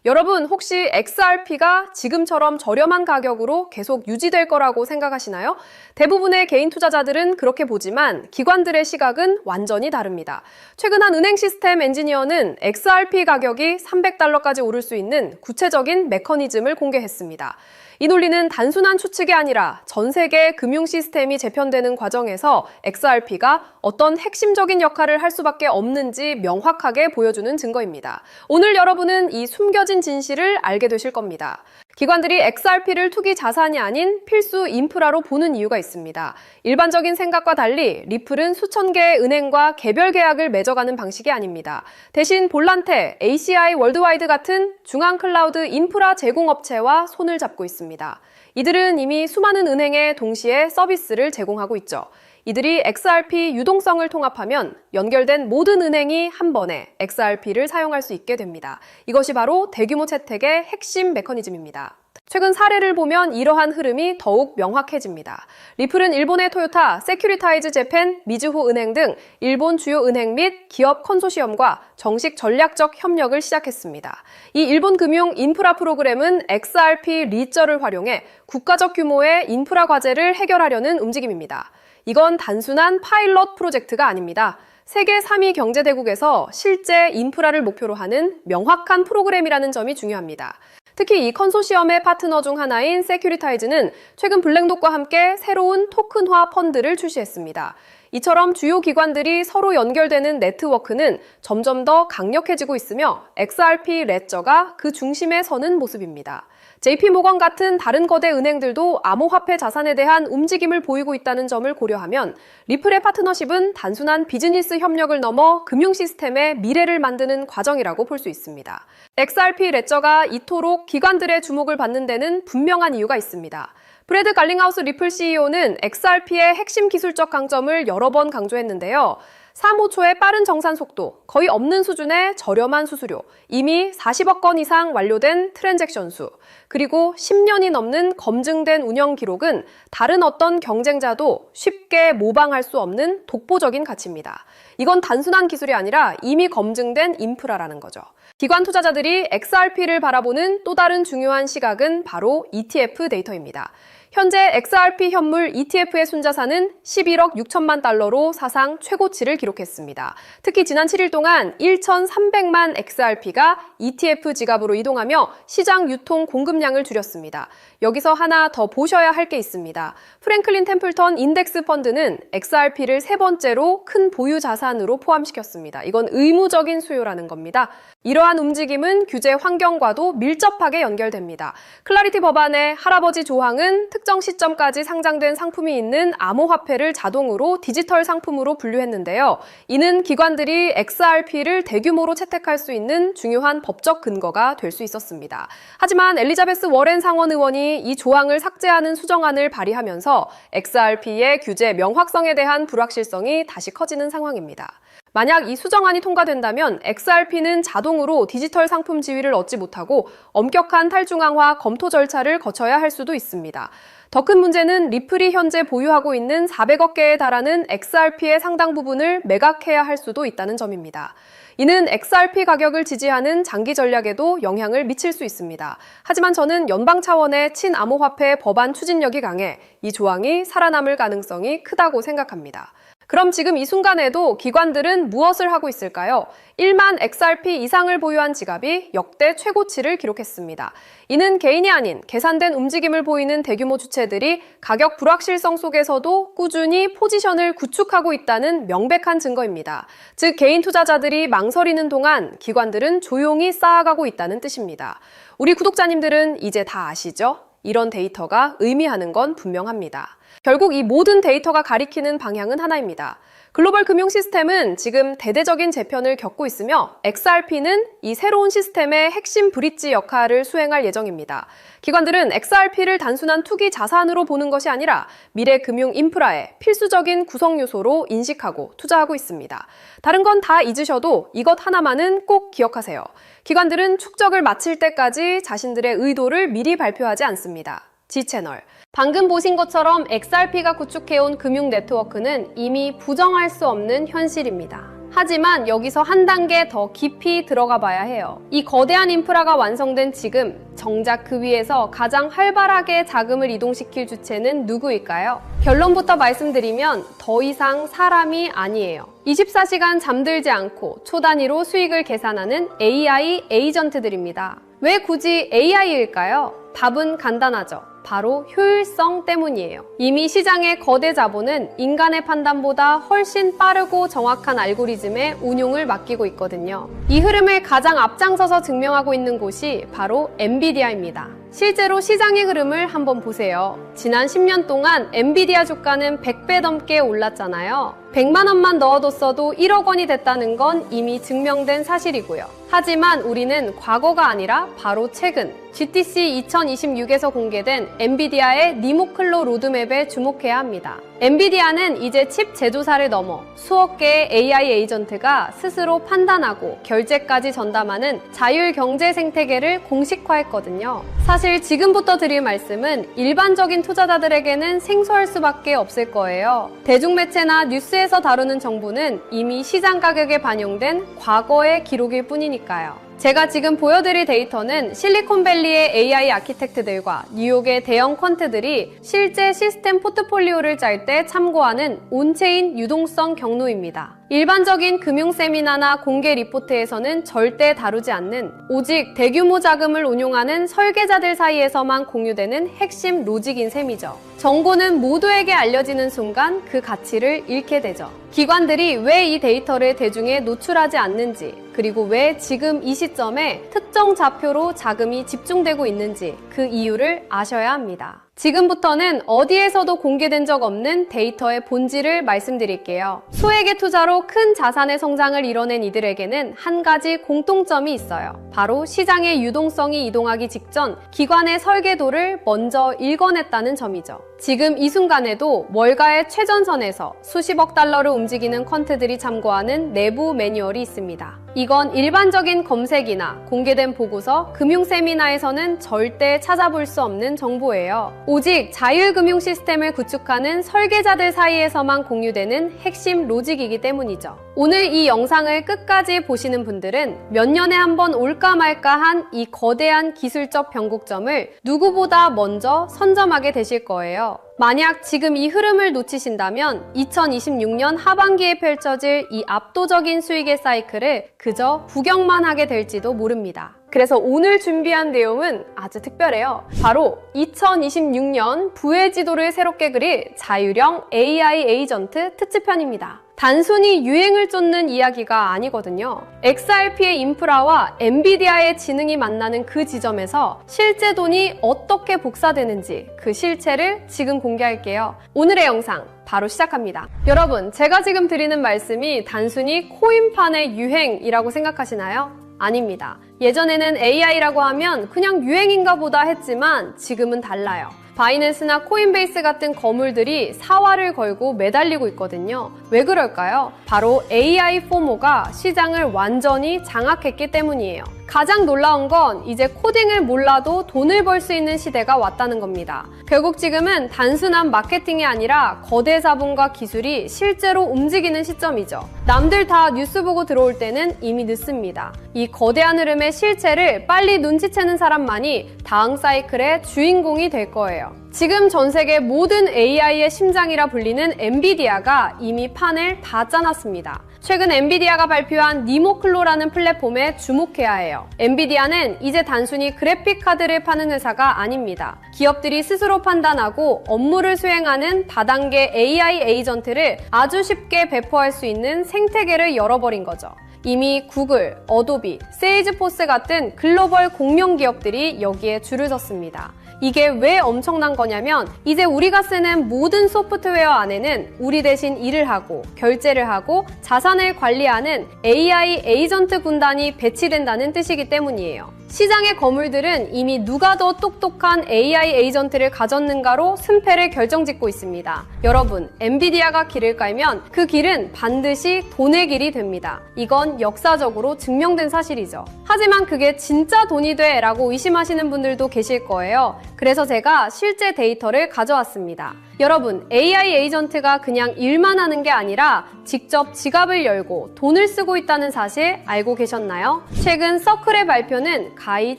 여러분 혹시 XRP가 지금처럼 저렴한 가격으로 계속 유지될 거라고 생각하시나요? 대부분의 개인 투자자들은 그렇게 보지만 기관들의 시각은 완전히 다릅니다. 최근 한 은행 시스템 엔지니어는 XRP 가격이 $300까지 오를 수 있는 구체적인 메커니즘을 공개했습니다. 이 논리는 단순한 추측이 아니라 전 세계 금융 시스템이 재편되는 과정에서 XRP가 어떤 핵심적인 역할을 할 수밖에 없는지 명확하게 보여주는 증거입니다. 오늘 여러분은 이 숨겨진 진실을 알게 되실 겁니다. 기관들이 XRP를 투기 자산이 아닌 필수 인프라로 보는 이유가 있습니다. 일반적인 생각과 달리 리플은 수천 개의 은행과 개별 계약을 맺어가는 방식이 아닙니다. 대신 볼란테, ACI 월드와이드 같은 중앙 클라우드 인프라 제공업체와 손을 잡고 있습니다. 이들은 이미 수많은 은행에 동시에 서비스를 제공하고 있죠. 이들이 XRP 유동성을 통합하면 연결된 모든 은행이 한 번에 XRP를 사용할 수 있게 됩니다. 이것이 바로 대규모 채택의 핵심 메커니즘입니다. 최근 사례를 보면 이러한 흐름이 더욱 명확해집니다. 리플은 일본의 토요타, 세큐리타이즈 재팬, 미즈호 은행 등 일본 주요 은행 및 기업 컨소시엄과 정식 전략적 협력을 시작했습니다. 이 일본 금융 인프라 프로그램은 XRP 리저를 활용해 국가적 규모의 인프라 과제를 해결하려는 움직임입니다. 이건 단순한 파일럿 프로젝트가 아닙니다. 세계 3위 경제대국에서 실제 인프라를 목표로 하는 명확한 프로그램이라는 점이 중요합니다. 특히 이 컨소시엄의 파트너 중 하나인 세큐리타이즈는 최근 블랙록과 함께 새로운 토큰화 펀드를 출시했습니다. 이처럼 주요 기관들이 서로 연결되는 네트워크는 점점 더 강력해지고 있으며 XRP 레저가 그 중심에 서는 모습입니다. JP모건 같은 다른 거대 은행들도 암호화폐 자산에 대한 움직임을 보이고 있다는 점을 고려하면 리플의 파트너십은 단순한 비즈니스 협력을 넘어 금융 시스템의 미래를 만드는 과정이라고 볼 수 있습니다. XRP 레저가 이토록 기관들의 주목을 받는 데는 분명한 이유가 있습니다. 브래드 갈링하우스 리플 CEO는 XRP의 핵심 기술적 강점을 여러 번 강조했는데요. 3~5초의 빠른 정산 속도, 거의 없는 수준의 저렴한 수수료, 이미 40억 건 이상 완료된 트랜잭션 수, 그리고 10년이 넘는 검증된 운영 기록은 다른 어떤 경쟁자도 쉽게 모방할 수 없는 독보적인 가치입니다. 이건 단순한 기술이 아니라 이미 검증된 인프라라는 거죠. 기관 투자자들이 XRP를 바라보는 또 다른 중요한 시각은 바로 ETF 데이터입니다. 현재 XRP 현물 ETF의 순자산은 11억 6천만 달러로 사상 최고치를 기록했습니다. 특히 지난 7일 동안 1,300만 XRP가 ETF 지갑으로 이동하며 시장 유통 공급량을 줄였습니다. 여기서 하나 더 보셔야 할 게 있습니다. 프랭클린 템플턴 인덱스 펀드는 XRP를 세 번째로 큰 보유 자산으로 포함시켰습니다. 이건 의무적인 수요라는 겁니다. 이러한 움직임은 규제 환경과도 밀접하게 연결됩니다. 클라리티 법안의 할아버지 조항은 특정 시점까지 상장된 상품이 있는 암호화폐를 자동으로 디지털 상품으로 분류했는데요. 이는 기관들이 XRP를 대규모로 채택할 수 있는 중요한 법적 근거가 될 수 있었습니다. 하지만 엘리자베스 워렌 상원 의원이 이 조항을 삭제하는 수정안을 발의하면서 XRP의 규제 명확성에 대한 불확실성이 다시 커지는 상황입니다. 만약 이 수정안이 통과된다면 XRP는 자동으로 디지털 상품 지위를 얻지 못하고 엄격한 탈중앙화 검토 절차를 거쳐야 할 수도 있습니다. 더 큰 문제는 리플이 현재 보유하고 있는 400억 개에 달하는 XRP의 상당 부분을 매각해야 할 수도 있다는 점입니다. 이는 XRP 가격을 지지하는 장기 전략에도 영향을 미칠 수 있습니다. 하지만 저는 연방 차원의 친암호화폐 법안 추진력이 강해 이 조항이 살아남을 가능성이 크다고 생각합니다. 그럼 지금 이 순간에도 기관들은 무엇을 하고 있을까요? 1만 XRP 이상을 보유한 지갑이 역대 최고치를 기록했습니다. 이는 개인이 아닌 계산된 움직임을 보이는 대규모 주체들이 가격 불확실성 속에서도 꾸준히 포지션을 구축하고 있다는 명백한 증거입니다. 즉 개인 투자자들이 망설이는 동안 기관들은 조용히 쌓아가고 있다는 뜻입니다. 우리 구독자님들은 이제 다 아시죠? 이런 데이터가 의미하는 건 분명합니다. 결국 이 모든 데이터가 가리키는 방향은 하나입니다. 글로벌 금융 시스템은 지금 대대적인 재편을 겪고 있으며 XRP는 이 새로운 시스템의 핵심 브릿지 역할을 수행할 예정입니다. 기관들은 XRP를 단순한 투기 자산으로 보는 것이 아니라 미래 금융 인프라의 필수적인 구성 요소로 인식하고 투자하고 있습니다. 다른 건 다 잊으셔도 이것 하나만은 꼭 기억하세요. 기관들은 축적을 마칠 때까지 자신들의 의도를 미리 발표하지 않습니다. G채널. 방금 보신 것처럼 XRP가 구축해온 금융 네트워크는 이미 부정할 수 없는 현실입니다. 하지만 여기서 한 단계 더 깊이 들어가 봐야 해요. 이 거대한 인프라가 완성된 지금, 정작 그 위에서 가장 활발하게 자금을 이동시킬 주체는 누구일까요? 결론부터 말씀드리면 더 이상 사람이 아니에요. 24시간 잠들지 않고 초 단위로 수익을 계산하는 AI 에이전트들입니다. 왜 굳이 AI일까요? 답은 간단하죠. 바로 효율성 때문이에요. 이미 시장의 거대 자본은 인간의 판단보다 훨씬 빠르고 정확한 알고리즘의 운용을 맡기고 있거든요. 이 흐름을 가장 앞장서서 증명하고 있는 곳이 바로 엔비디아입니다. 실제로 시장의 흐름을 한번 보세요. 지난 10년 동안 엔비디아 주가는 100배 넘게 올랐잖아요. 100만 원만 넣어뒀어도 1억 원이 됐다는 건 이미 증명된 사실이고요. 하지만 우리는 과거가 아니라 바로 최근 GTC 2026에서 공개된 엔비디아의 니모클로 로드맵에 주목해야 합니다. 엔비디아는 이제 칩 제조사를 넘어 수억 개의 AI 에이전트가 스스로 판단하고 결제까지 전담하는 자율 경제 생태계를 공식화했거든요. 사실 지금부터 드릴 말씀은 일반적인 투자자들에게는 생소할 수밖에 없을 거예요. 대중매체나 뉴스에서 다루는 정보는 이미 시장 가격에 반영된 과거의 기록일 뿐이니까요. 제가 지금 보여드릴 데이터는 실리콘밸리의 AI 아키텍트들과 뉴욕의 대형 퀀트들이 실제 시스템 포트폴리오를 짤 때 참고하는 온체인 유동성 경로입니다. 일반적인 금융 세미나나 공개 리포트에서는 절대 다루지 않는 오직 대규모 자금을 운용하는 설계자들 사이에서만 공유되는 핵심 로직인 셈이죠. 정보는 모두에게 알려지는 순간 그 가치를 잃게 되죠. 기관들이 왜 이 데이터를 대중에 노출하지 않는지, 그리고 왜 지금 이 시점에 특정 좌표로 자금이 집중되고 있는지 그 이유를 아셔야 합니다. 지금부터는 어디에서도 공개된 적 없는 데이터의 본질을 말씀드릴게요. 소액의 투자로 큰 자산의 성장을 이뤄낸 이들에게는 한 가지 공통점이 있어요. 바로 시장의 유동성이 이동하기 직전 기관의 설계도를 먼저 읽어냈다는 점이죠. 지금 이 순간에도 월가의 최전선에서 수십억 달러를 움직이는 퀀트들이 참고하는 내부 매뉴얼이 있습니다. 이건 일반적인 검색이나 공개된 보고서, 금융 세미나에서는 절대 찾아볼 수 없는 정보예요. 오직 자율금융 시스템을 구축하는 설계자들 사이에서만 공유되는 핵심 로직이기 때문이죠. 오늘 이 영상을 끝까지 보시는 분들은 몇 년에 한 번 올까 말까한 이 거대한 기술적 변곡점을 누구보다 먼저 선점하게 되실 거예요. 만약 지금 이 흐름을 놓치신다면 2026년 하반기에 펼쳐질 이 압도적인 수익의 사이클을 그저 구경만 하게 될지도 모릅니다. 그래서 오늘 준비한 내용은 아주 특별해요. 바로 2026년 부의 지도를 새롭게 그릴 자율형 AI 에이전트 특집편입니다. 단순히 유행을 쫓는 이야기가 아니거든요. XRP의 인프라와 엔비디아의 지능이 만나는 그 지점에서 실제 돈이 어떻게 복사되는지 그 실체를 지금 공개할게요. 오늘의 영상 바로 시작합니다. 여러분, 제가 지금 드리는 말씀이 단순히 코인판의 유행이라고 생각하시나요? 아닙니다. 예전에는 AI라고 하면 그냥 유행인가 보다 했지만 지금은 달라요. 바이낸스나 코인베이스 같은 거물들이 사활을 걸고 매달리고 있거든요. 왜 그럴까요? 바로 AI 포모가 시장을 완전히 장악했기 때문이에요. 가장 놀라운 건 이제 코딩을 몰라도 돈을 벌 수 있는 시대가 왔다는 겁니다. 결국 지금은 단순한 마케팅이 아니라 거대 자본과 기술이 실제로 움직이는 시점이죠. 남들 다 뉴스 보고 들어올 때는 이미 늦습니다. 이 거대한 흐름의 실체를 빨리 눈치채는 사람만이 다음 사이클의 주인공이 될 거예요. 지금 전 세계 모든 AI의 심장이라 불리는 엔비디아가 이미 판을 다 짜놨습니다. 최근 엔비디아가 발표한 니모클로라는 플랫폼에 주목해야 해요. 엔비디아는 이제 단순히 그래픽 카드를 파는 회사가 아닙니다. 기업들이 스스로 판단하고 업무를 수행하는 다단계 AI 에이전트를 아주 쉽게 배포할 수 있는 생태계를 열어버린 거죠. 이미 구글, 어도비, 세일즈포스 같은 글로벌 공룡 기업들이 여기에 줄을 섰습니다. 이게 왜 엄청난 거냐면 이제 우리가 쓰는 모든 소프트웨어 안에는 우리 대신 일을 하고 결제를 하고 자산을 관리하는 AI 에이전트 군단이 배치된다는 뜻이기 때문이에요. 시장의 거물들은 이미 누가 더 똑똑한 AI 에이전트를 가졌는가로 승패를 결정짓고 있습니다. 여러분, 엔비디아가 길을 깔면 그 길은 반드시 돈의 길이 됩니다. 이건 역사적으로 증명된 사실이죠. 하지만 그게 진짜 돈이 돼? 라고 의심하시는 분들도 계실 거예요. 그래서 제가 실제 데이터를 가져왔습니다. 여러분, AI 에이전트가 그냥 일만 하는 게 아니라 직접 지갑을 열고 돈을 쓰고 있다는 사실 알고 계셨나요? 최근 서클의 발표는 가히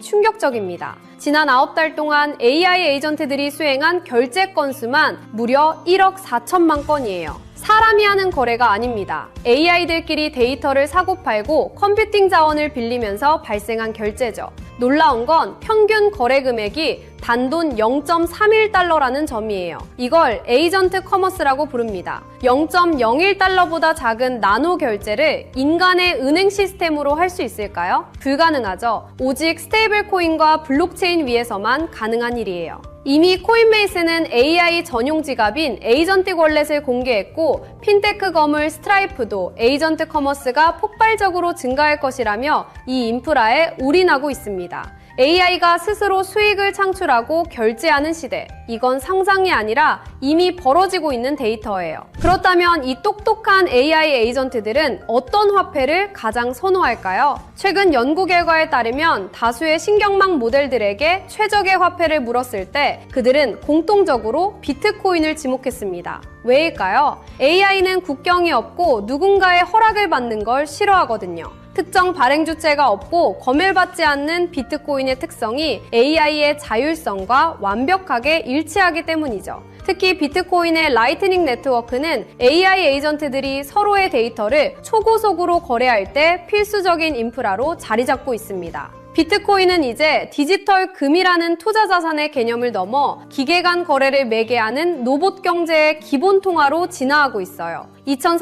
충격적입니다. 지난 9달 동안 AI 에이전트들이 수행한 결제 건수만 무려 1억 4천만 건이에요. 사람이 하는 거래가 아닙니다. AI들끼리 데이터를 사고팔고 컴퓨팅 자원을 빌리면서 발생한 결제죠. 놀라운 건 평균 거래 금액이 단돈 0.31달러라는 점이에요. 이걸 에이전트 커머스라고 부릅니다. 0.01달러보다 작은 나노 결제를 인간의 은행 시스템으로 할 수 있을까요? 불가능하죠. 오직 스테이블 코인과 블록체인 위에서만 가능한 일이에요. 이미 코인베이스는 AI 전용 지갑인 에이전트 월렛을 공개했고 핀테크 거물 스트라이프도 에이전트 커머스가 폭발적으로 증가할 것이라며 이 인프라에 올인하고 있습니다. AI가 스스로 수익을 창출하고 결제하는 시대. 이건 상상이 아니라 이미 벌어지고 있는 데이터예요. 그렇다면 이 똑똑한 AI 에이전트들은 어떤 화폐를 가장 선호할까요? 최근 연구 결과에 따르면 다수의 신경망 모델들에게 최적의 화폐를 물었을 때 그들은 공통적으로 비트코인을 지목했습니다. 왜일까요? AI는 국경이 없고 누군가의 허락을 받는 걸 싫어하거든요. 특정 발행 주체가 없고 검열받지 않는 비트코인의 특성이 AI의 자율성과 완벽하게 일치하기 때문이죠. 특히 비트코인의 라이트닝 네트워크는 AI 에이전트들이 서로의 데이터를 초고속으로 거래할 때 필수적인 인프라로 자리 잡고 있습니다. 비트코인은 이제 디지털 금이라는 투자 자산의 개념을 넘어 기계 간 거래를 매개하는 로봇 경제의 기본 통화로 진화하고 있어요.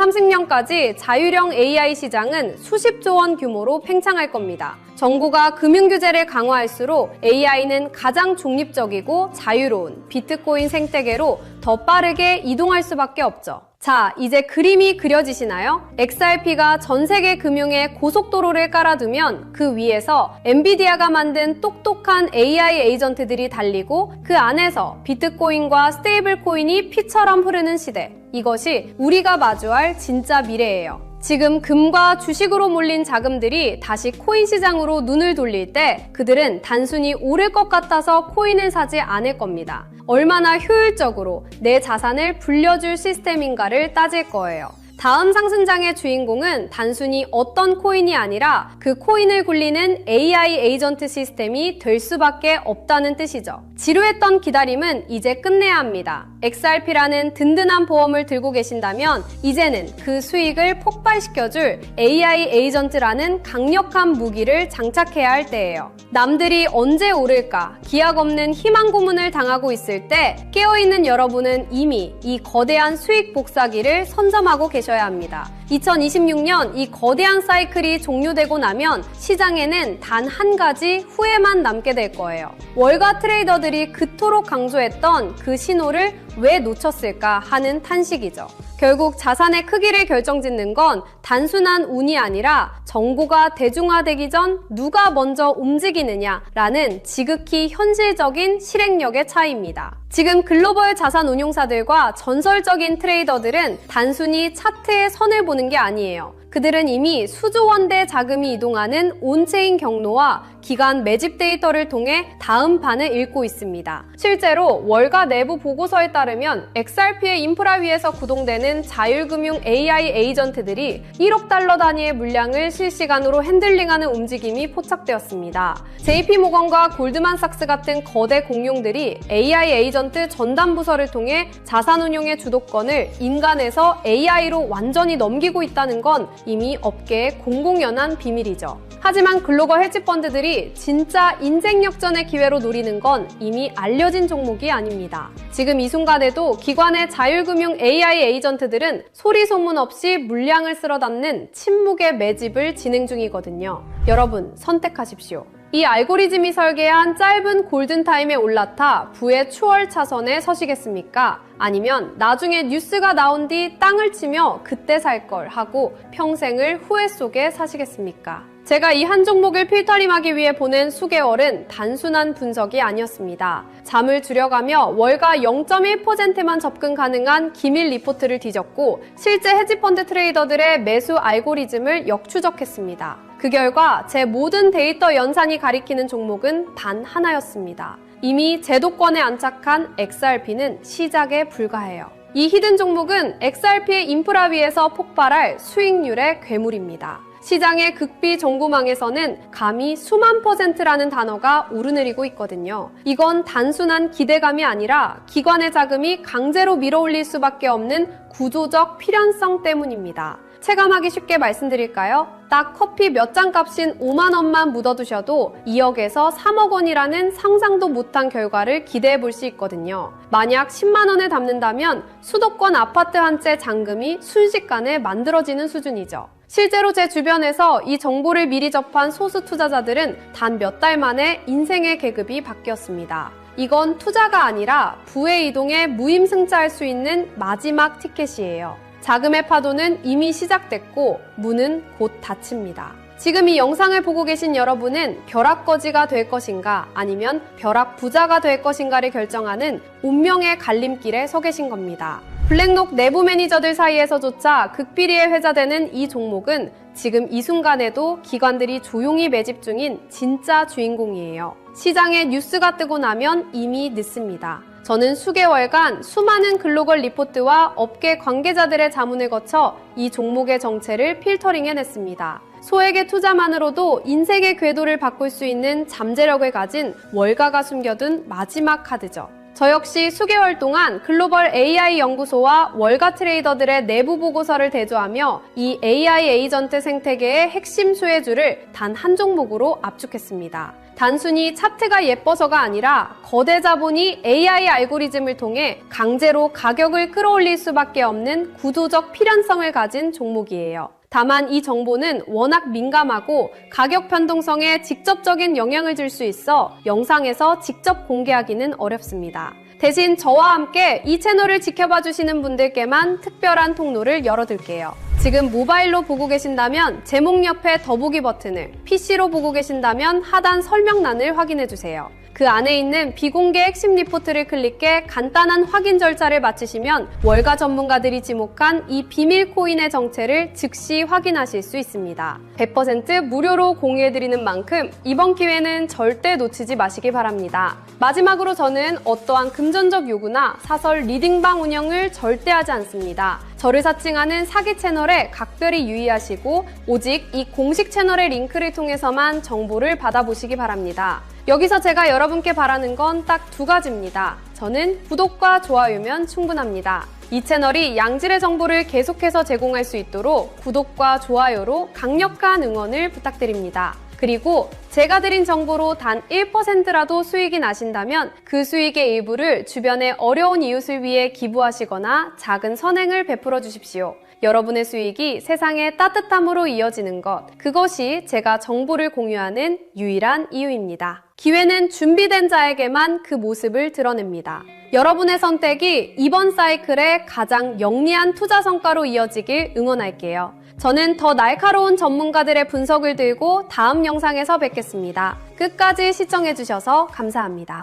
2030년까지 자율형 AI 시장은 수십조 원 규모로 팽창할 겁니다. 정부가 금융 규제를 강화할수록 AI는 가장 중립적이고 자유로운 비트코인 생태계로 더 빠르게 이동할 수밖에 없죠. 자, 이제 그림이 그려지시나요? XRP가 전 세계 금융에 고속도로를 깔아두면 그 위에서 엔비디아가 만든 똑똑한 AI 에이전트들이 달리고 그 안에서 비트코인과 스테이블 코인이 피처럼 흐르는 시대. 이것이 우리가 마주할 진짜 미래예요. 지금 금과 주식으로 몰린 자금들이 다시 코인 시장으로 눈을 돌릴 때 그들은 단순히 오를 것 같아서 코인을 사지 않을 겁니다. 얼마나 효율적으로 내 자산을 불려줄 시스템인가를 따질 거예요. 다음 상승장의 주인공은 단순히 어떤 코인이 아니라 그 코인을 굴리는 AI 에이전트 시스템이 될 수밖에 없다는 뜻이죠. 지루했던 기다림은 이제 끝내야 합니다. XRP라는 든든한 보험을 들고 계신다면 이제는 그 수익을 폭발시켜줄 AI 에이전트라는 강력한 무기를 장착해야 할 때예요. 남들이 언제 오를까 기약 없는 희망 고문을 당하고 있을 때 깨어있는 여러분은 이미 이 거대한 수익 복사기를 선점하고 계셔야 합니다. 2026년 이 거대한 사이클이 종료되고 나면 시장에는 단 한 가지 후회만 남게 될 거예요. 월가 트레이더들이 그토록 강조했던 그 신호를 왜 놓쳤을까 하는 탄식이죠. 결국 자산의 크기를 결정짓는 건 단순한 운이 아니라 정보가 대중화되기 전 누가 먼저 움직이느냐라는 지극히 현실적인 실행력의 차이입니다. 지금 글로벌 자산 운용사들과 전설적인 트레이더들은 단순히 차트의 선을 보는 게 아니에요. 그들은 이미 수조 원대 자금이 이동하는 온체인 경로와 기간 매집 데이터를 통해 다음 판을 읽고 있습니다. 실제로 월가 내부 보고서에 따르면 XRP의 인프라 위에서 구동되는 자율금융 AI 에이전트들이 1억 달러 단위의 물량을 실시간으로 핸들링하는 움직임이 포착되었습니다. JP모건과 골드만삭스 같은 거대 공룡들이 AI 에이전트 전담 부서를 통해 자산운용의 주도권을 인간에서 AI로 완전히 넘기고 있다는 건 이미 업계의 공공연한 비밀이죠. 하지만 글로벌 헤지펀드들이 진짜 인생 역전의 기회로 노리는 건 이미 알려진 종목이 아닙니다. 지금 이 순간에도 기관의 자율금융 AI 에이전트들은 소리 소문 없이 물량을 쓸어 담는 침묵의 매집을 진행 중이거든요. 여러분, 선택하십시오. 이 알고리즘이 설계한 짧은 골든타임에 올라타 부의 추월 차선에 서시겠습니까? 아니면 나중에 뉴스가 나온 뒤 땅을 치며 그때 살 걸 하고 평생을 후회 속에 사시겠습니까? 제가 이 한 종목을 필터링하기 위해 보낸 수개월은 단순한 분석이 아니었습니다. 잠을 줄여가며 월가 0.1%만 접근 가능한 기밀 리포트를 뒤졌고 실제 헤지펀드 트레이더들의 매수 알고리즘을 역추적했습니다. 그 결과 제 모든 데이터 연산이 가리키는 종목은 단 하나였습니다. 이미 제도권에 안착한 XRP는 시작에 불과해요. 이 히든 종목은 XRP의 인프라 위에서 폭발할 수익률의 괴물입니다. 시장의 극비 정보망에서는 감히 수만 %라는 단어가 오르내리고 있거든요. 이건 단순한 기대감이 아니라 기관의 자금이 강제로 밀어올릴 수밖에 없는 구조적 필연성 때문입니다. 체감하기 쉽게 말씀드릴까요? 딱 커피 몇 잔 값인 5만 원만 묻어두셔도 2억에서 3억 원이라는 상상도 못한 결과를 기대해 볼 수 있거든요. 만약 10만 원을 담는다면 수도권 아파트 한 채 잔금이 순식간에 만들어지는 수준이죠. 실제로 제 주변에서 이 정보를 미리 접한 소수 투자자들은 단 몇 달 만에 인생의 계급이 바뀌었습니다. 이건 투자가 아니라 부의 이동에 무임승차할 수 있는 마지막 티켓이에요. 자금의 파도는 이미 시작됐고 문은 곧 닫힙니다. 지금 이 영상을 보고 계신 여러분은 벼락거지가 될 것인가 아니면 벼락부자가 될 것인가를 결정하는 운명의 갈림길에 서 계신 겁니다. 블랙록 내부 매니저들 사이에서조차 극비리에 회자되는 이 종목은 지금 이 순간에도 기관들이 조용히 매집 중인 진짜 주인공이에요. 시장에 뉴스가 뜨고 나면 이미 늦습니다. 저는 수개월간 수많은 글로벌 리포트와 업계 관계자들의 자문을 거쳐 이 종목의 정체를 필터링해냈습니다. 소액의 투자만으로도 인생의 궤도를 바꿀 수 있는 잠재력을 가진 월가가 숨겨둔 마지막 카드죠. 저 역시 수개월 동안 글로벌 AI 연구소와 월가 트레이더들의 내부 보고서를 대조하며 이 AI 에이전트 생태계의 핵심 수혜주를 단 한 종목으로 압축했습니다. 단순히 차트가 예뻐서가 아니라 거대 자본이 AI 알고리즘을 통해 강제로 가격을 끌어올릴 수밖에 없는 구조적 필연성을 가진 종목이에요. 다만 이 정보는 워낙 민감하고 가격 변동성에 직접적인 영향을 줄 수 있어 영상에서 직접 공개하기는 어렵습니다. 대신 저와 함께 이 채널을 지켜봐 주시는 분들께만 특별한 통로를 열어둘게요. 지금 모바일로 보고 계신다면 제목 옆에 더보기 버튼을, PC로 보고 계신다면 하단 설명란을 확인해주세요. 그 안에 있는 비공개 핵심 리포트를 클릭해 간단한 확인 절차를 마치시면 월가 전문가들이 지목한 이 비밀 코인의 정체를 즉시 확인하실 수 있습니다. 100% 무료로 공유해드리는 만큼 이번 기회는 절대 놓치지 마시기 바랍니다. 마지막으로 저는 어떠한 금전적 요구나 사설 리딩방 운영을 절대 하지 않습니다. 저를 사칭하는 사기 채널에 각별히 유의하시고 오직 이 공식 채널의 링크를 통해서만 정보를 받아보시기 바랍니다. 여기서 제가 여러분께 바라는 건 딱 두 가지입니다. 저는 구독과 좋아요면 충분합니다. 이 채널이 양질의 정보를 계속해서 제공할 수 있도록 구독과 좋아요로 강력한 응원을 부탁드립니다. 그리고 제가 드린 정보로 단 1%라도 수익이 나신다면 그 수익의 일부를 주변의 어려운 이웃을 위해 기부하시거나 작은 선행을 베풀어 주십시오. 여러분의 수익이 세상의 따뜻함으로 이어지는 것, 그것이 제가 정보를 공유하는 유일한 이유입니다. 기회는 준비된 자에게만 그 모습을 드러냅니다. 여러분의 선택이 이번 사이클의 가장 영리한 투자 성과로 이어지길 응원할게요. 저는 더 날카로운 전문가들의 분석을 들고 다음 영상에서 뵙겠습니다. 끝까지 시청해주셔서 감사합니다.